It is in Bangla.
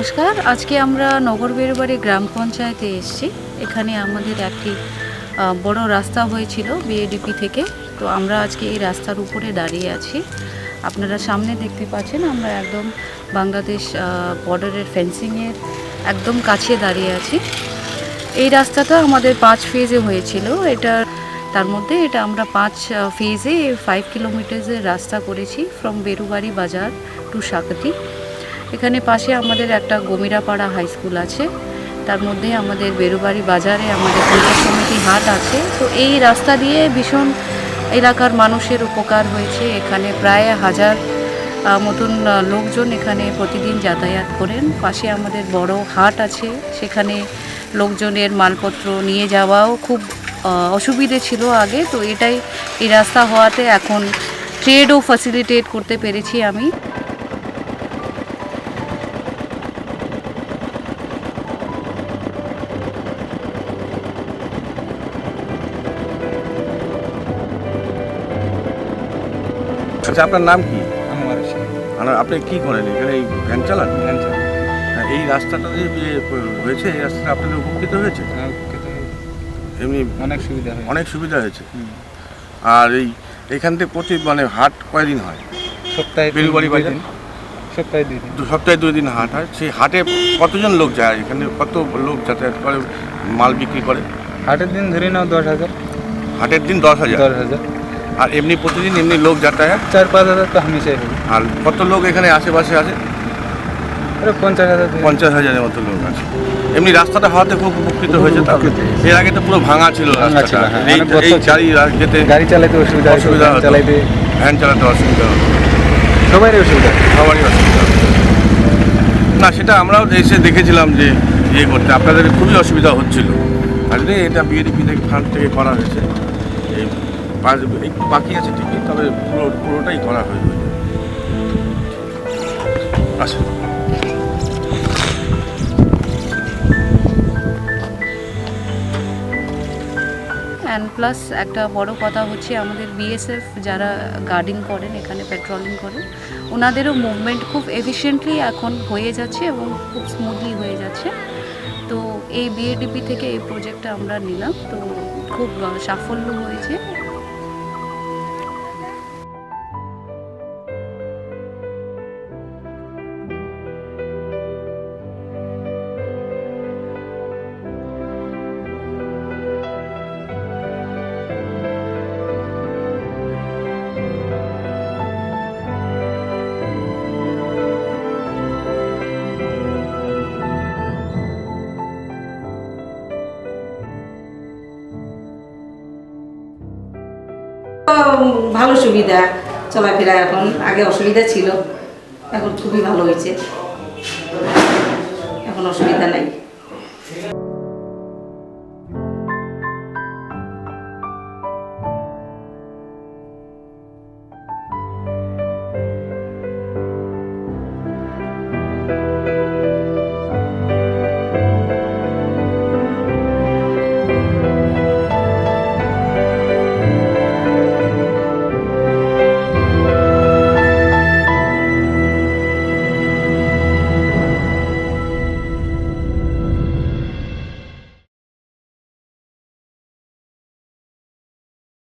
নমস্কার। আজকে আমরা নগর বেরুবাড়ি গ্রাম পঞ্চায়েতে এসেছি। এখানে আমাদের একটি বড় রাস্তা হয়েছিল বিএডিপি থেকে। তো আমরা আজকে এই রাস্তার উপরে দাঁড়িয়ে আছি। আপনারা সামনে দেখতে পাচ্ছেন আমরা একদম বাংলাদেশ বর্ডারের ফেন্সিংয়ের একদম কাছে দাঁড়িয়ে আছি। এই রাস্তাটা আমাদের 5 ফেজে হয়েছিল। তার মধ্যে এটা আমরা 5 ফেজে 5 কিলোমিটারের রাস্তা করেছি ফ্রম বেরুবাড়ি বাজার টু সাকতি। এখানে পাশে আমাদের একটা গমিরাপাড়া হাই স্কুল আছে, তার মধ্যে আমাদের বেরুবাড়ি বাজারে আমাদের পঞ্চায়েত সমিতি হাট আছে। তো এই রাস্তা দিয়ে ভীষণ এলাকার মানুষের উপকার হয়েছে। এখানে প্রায় 1000 মতন লোকজন এখানে প্রতিদিন যাতায়াত করেন। পাশে আমাদের বড় হাট আছে, সেখানে লোকজনের মালপত্র নিয়ে যাওয়াও খুব অসুবিধে ছিল আগে। তো এই রাস্তা হওয়াতে এখন ট্রেডও ফ্যাসিলিটেট করতে পেরেছি আমি। আচ্ছা, আপনার নাম কি? আমার আপনি কি করেন এখানে? এই ভ্যান চালান? ভ্যান চালান। এই রাস্তাটা যে হয়েছে, এই রাস্তাটা আপনাদের উপকৃত হয়েছে? এমনি অনেক সুবিধা হয়েছে। আর এইখান থেকে হাট কয়দিন হয়? সপ্তাহে বেরুবাড়ি বাজার সপ্তাহে 2 দিন। সপ্তাহে 2 দিন হাট হয়। সেই হাটে কতজন লোক যায়? এখানে কত লোক যাতায়াত করে, মাল বিক্রি করে? হাটের দিন ধরে নাও 10,000। হাটের দিন 10,000। আর এমনি প্রতিদিন এমনি লোক যাতায়াত 4-5,000 তো হামেশাই হবে। আর কত লোক এখানে আশেপাশে আছে? 50,000-এর মতো লোক আছে। এমনি রাস্তাটা হওয়াতে খুব উপকৃত হয়েছে। এর আগে তো পুরো ভাঙা ছিল রাস্তাটা। গাড়ি চালাতে অসুবিধা হতো, ভ্যান চালাতে অসুবিধা হতো, সবারই অসুবিধা হতো। না, সেটা আমরাও এসে দেখেছিলাম যে করতে আপনাদের খুবই অসুবিধা হচ্ছিল। আর এটা বিএডিপি থেকে ফান্ড থেকে করা হয়েছে। একটু বাকি আছে ঠিকই, তবে পুরোটাই করা হয়ে যাবে। আসুন। অ্যান্ড প্লাস একটা বড় কথা হচ্ছে আমাদের বিএসএফ যারা গার্ডিং করেন, এখানে পেট্রোলিং করেন, ওনাদেরও মুভমেন্ট খুব এফিশিয়েন্টলি এখন হয়ে যাচ্ছে এবং খুব স্মুথলি হয়ে যাচ্ছে। তো এই বিএডিপি থেকে এই প্রজেক্টটা আমরা নিলাম, তো খুব সাফল্য হয়েছে। ভালো সুবিধা চলাফেরা, এখন আগে অসুবিধা ছিল, এখন খুবই ভালো হয়েছে, এখন অসুবিধা নাই।